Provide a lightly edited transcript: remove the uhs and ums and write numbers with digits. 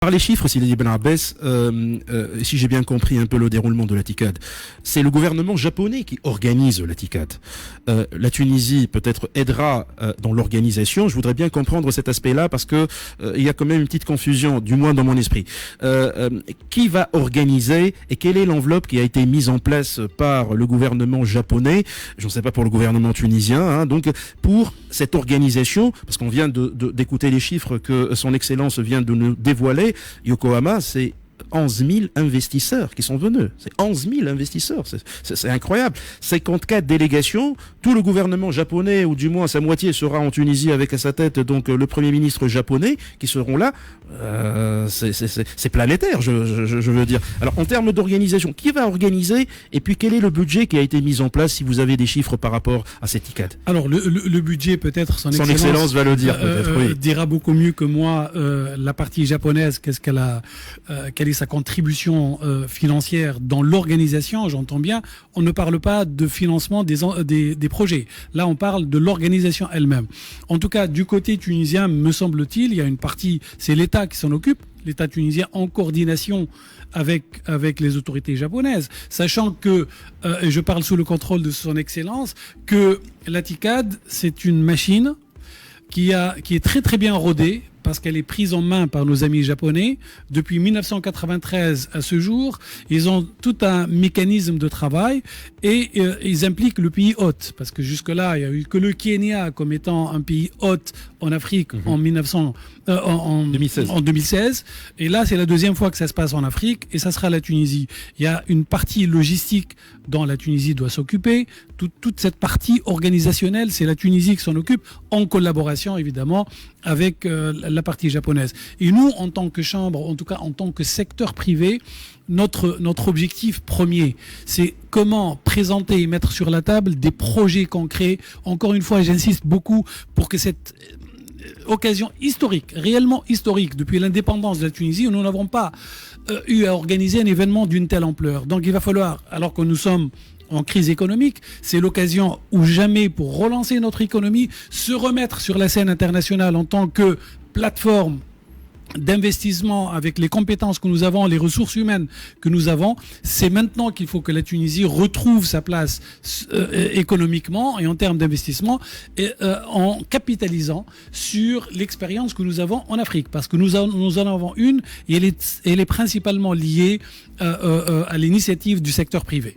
Par les chiffres, Sidi Ibn Abbas, si j'ai bien compris un peu le déroulement de la TICAD, c'est le gouvernement japonais qui organise la TICAD. La Tunisie peut-être aidera dans l'organisation. Je voudrais bien comprendre cet aspect-là parce que il y a quand même une petite confusion, du moins dans mon esprit. Qui va organiser et quelle est l'enveloppe qui a été mise en place par le gouvernement japonais? Je ne sais pas pour le gouvernement tunisien. Hein, donc pour cette organisation, parce qu'on vient d'écouter les chiffres que son Excellence vient de nous dévoiler. Yokohama, c'est 11 000 investisseurs qui sont venus. C'est 11 000 investisseurs. C'est incroyable. 54 délégations. Tout le gouvernement japonais, ou du moins sa moitié, sera en Tunisie avec à sa tête donc le Premier ministre japonais qui seront là. C'est planétaire, je veux dire. Alors, en termes d'organisation, qui va organiser et puis quel est le budget qui a été mis en place si vous avez des chiffres par rapport à cette ICAD? Alors, le budget, peut-être, son Excellence va le dire, peut-être, oui. Dira beaucoup mieux que moi la partie japonaise, qu'est-ce qu'elle a, quelle est sa contribution financière dans l'organisation, j'entends bien. On ne parle pas de financement des projets. Là, on parle de l'organisation elle-même. En tout cas, du côté tunisien, me semble-t-il, il y a une partie, c'est l'État qui s'en occupe, l'État tunisien en coordination avec les autorités japonaises, sachant que, et je parle sous le contrôle de son Excellence, que la TICAD, c'est une machine qui est très très bien rodée, parce qu'elle est prise en main par nos amis japonais. Depuis 1993 à ce jour, ils ont tout un mécanisme de travail et ils impliquent le pays hôte. Parce que jusque-là, il n'y a eu que le Kenya comme étant un pays hôte en Afrique en 2016. Et là, c'est la deuxième fois que ça se passe en Afrique et ça sera la Tunisie. Il y a une partie logistique dont la Tunisie doit s'occuper. Toute cette partie organisationnelle, c'est la Tunisie qui s'en occupe en collaboration, évidemment, avec la partie japonaise. Et nous, en tant que chambre, en tout cas en tant que secteur privé, notre objectif premier, c'est comment présenter et mettre sur la table des projets concrets. Encore une fois, j'insiste beaucoup pour que cette occasion historique, réellement historique, depuis l'indépendance de la Tunisie, nous n'avons pas eu à organiser un événement d'une telle ampleur. Donc il va falloir, alors que nous sommes en crise économique, c'est l'occasion ou jamais pour relancer notre économie, se remettre sur la scène internationale en tant que plateforme d'investissement avec les compétences que nous avons, les ressources humaines que nous avons. C'est maintenant qu'il faut que la Tunisie retrouve sa place économiquement et en termes d'investissement en capitalisant sur l'expérience que nous avons en Afrique, parce que nous en avons une et elle est principalement liée à l'initiative du secteur privé.